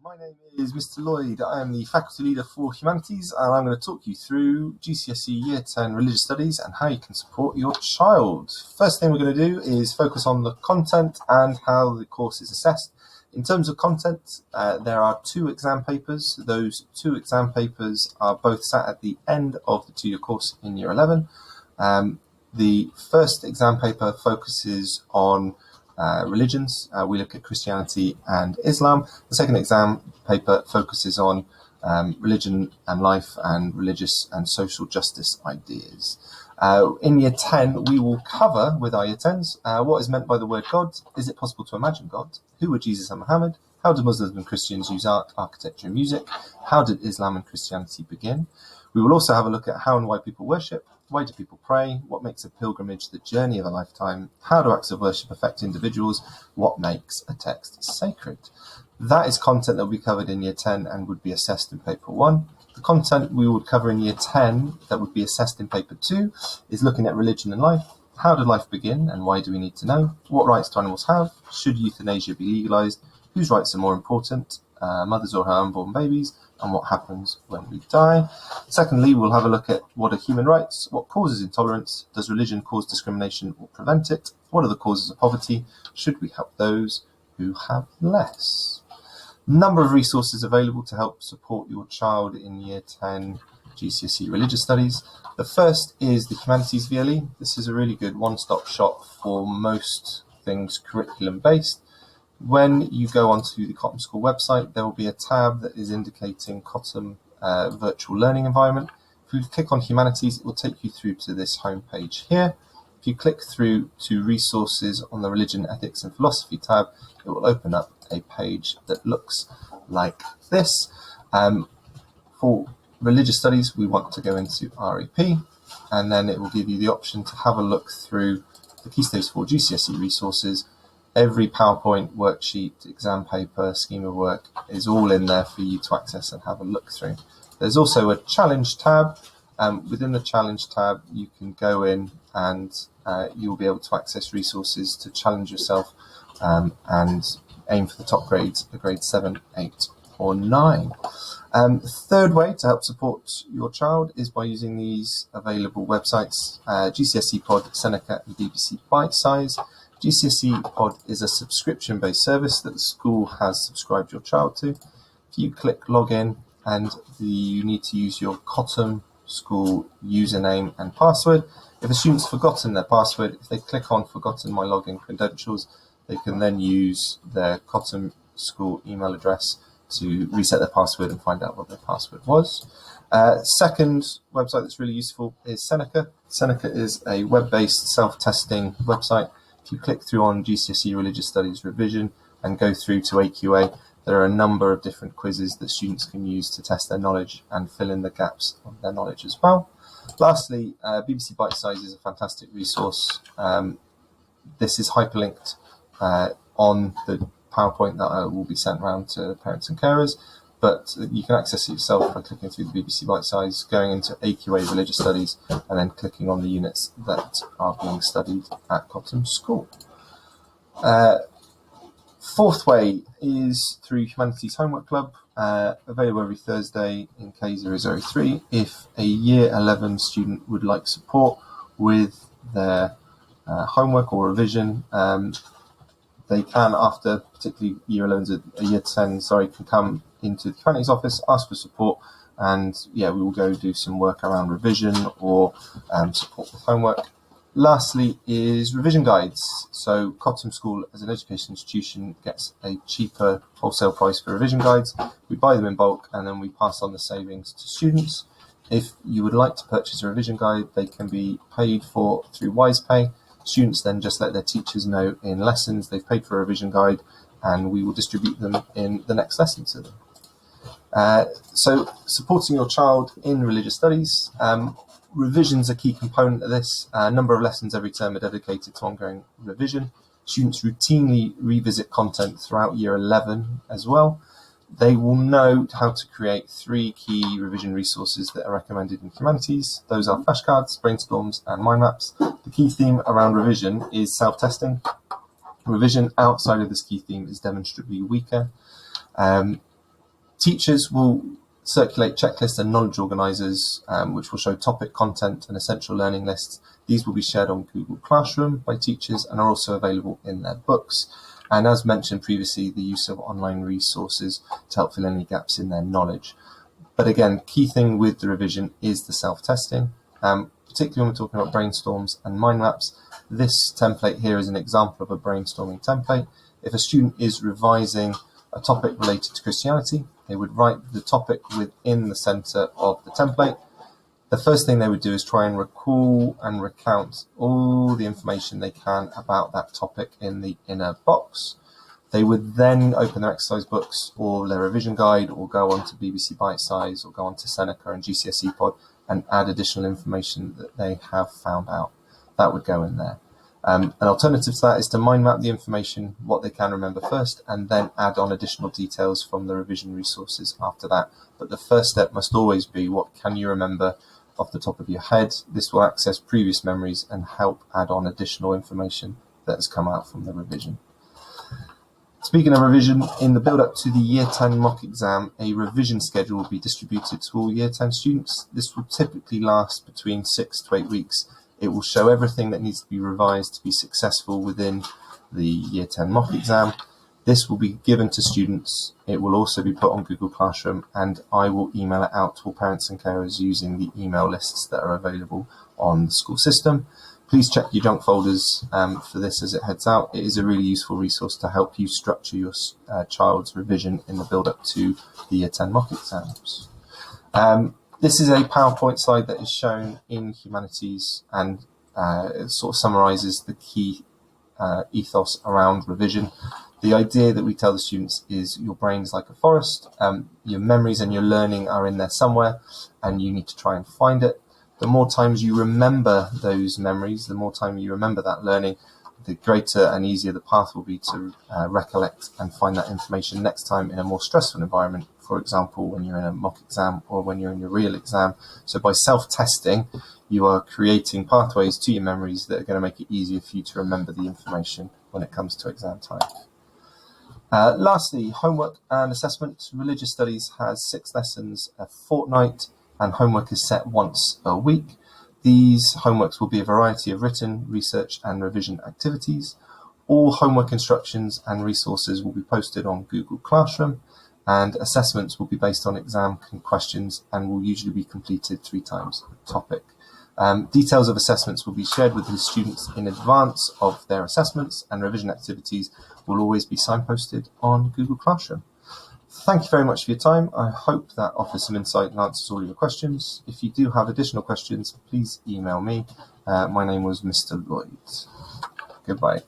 My name is Mr. Lloyd. I am the Faculty Leader for Humanities, and I'm going to talk you through GCSE Year 10 Religious Studies and how you can support your child. First thing we're going to do is focus on the content and how the course is assessed. In terms of content, there are 2 exam papers. Those 2 exam papers are both sat at the end of the 2-year course in Year 11. The first exam paper focuses on religions. We look at Christianity and Islam. The second exam paper focuses on religion and life and religious and social justice ideas. In Year 10, we will cover with our Year 10s what is meant by the word God. Is it possible to imagine God? Who were Jesus and Muhammad? How do Muslims and Christians use art, architecture and music? How did Islam and Christianity begin? We will also have a look at how and why people worship. Why do people pray? What makes a pilgrimage the journey of a lifetime? How do acts of worship affect individuals? What makes a text sacred? That is content that will be covered in Year 10 and would be assessed in Paper 1. The content we would cover in Year 10 that would be assessed in Paper 2 is looking at religion and life. How did life begin and why do we need to know? What rights do animals have? Should euthanasia be legalised? Whose rights are more important, mothers or her unborn babies? And what happens when we die. Secondly, we'll have a look at what are human rights, what causes intolerance, does religion cause discrimination or prevent it, what are the causes of poverty, should we help those who have less. Number of resources available to help support your child in Year 10 GCSE Religious Studies. The first is the Humanities VLE. This is a really good one-stop shop for most things curriculum based. When you go onto the Cotham School website, there will be a tab that is indicating Cotham Virtual Learning Environment. If you click on Humanities, it will take you through to this home page here. If you click through to Resources on the Religion, Ethics and Philosophy tab, it will open up a page that looks like this. For Religious Studies, we want to go into REP, and then it will give you the option to have a look through the Key Stage 4 GCSE resources. Every PowerPoint, worksheet, exam paper, scheme of work is all in there for you to access and have a look through. There's also a challenge tab. Within the challenge tab, you can go in and you'll be able to access resources to challenge yourself and aim for the top grades, the grade 7, 8 or 9. Third way to help support your child is by using these available websites, GCSE Pod, Seneca and BBC Bitesize. GCSE Pod is a subscription-based service that the school has subscribed your child to. If you click login and you need to use your Cotham school username and password. If a student's forgotten their password, if they click on forgotten my login credentials, they can then use their Cotham school email address to reset their password and find out what their password was. Second website that's really useful is Seneca. Seneca is a web-based self-testing website. If you click through on GCSE Religious Studies Revision and go through to AQA, there are a number of different quizzes that students can use to test their knowledge and fill in the gaps of their knowledge as well. Lastly, BBC Bitesize is a fantastic resource. This is hyperlinked on the PowerPoint that will be sent around to parents and carers, but you can access it yourself by clicking through the BBC Bitesize, going into AQA Religious Studies, and then clicking on the units that are being studied at Cotham School. Fourth way is through Humanities Homework Club, available every Thursday in K003. If a Year 11 student would like support with their homework or revision, they can, after particularly Year 11s, a Year 10, can come into the Humanities office, ask for support, and we will go do some work around revision or support with homework. Lastly is revision guides. So Cotham School as an education institution gets a cheaper wholesale price for revision guides. We buy them in bulk and then we pass on the savings to students. If you would like to purchase a revision guide, they can be paid for through WisePay. Students then just let their teachers know in lessons they've paid for a revision guide, and we will distribute them in the next lesson to them. So supporting your child in religious studies, revision's a key component of this. A number of lessons every term are dedicated to ongoing revision. Students routinely revisit content throughout Year 11 as well. They will know how to create 3 key revision resources that are recommended in Humanities. Those are flashcards, brainstorms, and mind maps. The key theme around revision is self-testing. Revision outside of this key theme is demonstrably weaker. Teachers will circulate checklists and knowledge organisers, which will show topic content and essential learning lists. These will be shared on Google Classroom by teachers and are also available in their books. And as mentioned previously, the use of online resources to help fill any gaps in their knowledge. But again, key thing with the revision is the self-testing, particularly when we're talking about brainstorms and mind maps. This template here is an example of a brainstorming template. If a student is revising a topic related to Christianity, they would write the topic within the centre of the template. The first thing they would do is try and recall and recount all the information they can about that topic in the inner box. They would then open their exercise books or their revision guide, or go on to BBC Bitesize, or go on to Seneca and GCSE Pod and add additional information that they have found out. That would go in there. An alternative to that is to mind map the information, what they can remember first, and then add on additional details from the revision resources after that. But the first step must always be, what can you remember off the top of your head? This will access previous memories and help add on additional information that has come out from the revision. Speaking of revision, in the build-up to the Year 10 mock exam, a revision schedule will be distributed to all Year 10 students. This will typically last between 6 to 8 weeks. It will show everything that needs to be revised to be successful within the Year 10 mock exam. This will be given to students. It will also be put on Google Classroom, and I will email it out to all parents and carers using the email lists that are available on the school system. Please check your junk folders for this as it heads out. It is a really useful resource to help you structure your child's revision in the build-up to the Year 10 mock exams. This is a PowerPoint slide that is shown in humanities, and it sort of summarises the key ethos around revision. The idea that we tell the students is your brain is like a forest. Your memories and your learning are in there somewhere, and you need to try and find it. The more times you remember those memories, the more time you remember that learning, the greater and easier the path will be to recollect and find that information next time in a more stressful environment. For example, when you're in a mock exam or when you're in your real exam. So by self-testing, you are creating pathways to your memories that are going to make it easier for you to remember the information when it comes to exam time. Lastly, homework and assessment. Religious Studies has 6 lessons a fortnight, and homework is set once a week. These homeworks will be a variety of written, research and revision activities. All homework instructions and resources will be posted on Google Classroom, and assessments will be based on exam questions and will usually be completed 3 times a topic. Details of assessments will be shared with the students in advance of their assessments, and revision activities will always be signposted on Google Classroom. Thank you very much for your time. I hope that offers some insight and answers all of your questions. If you do have additional questions, please email me. My name was Mr. Lloyd. Goodbye.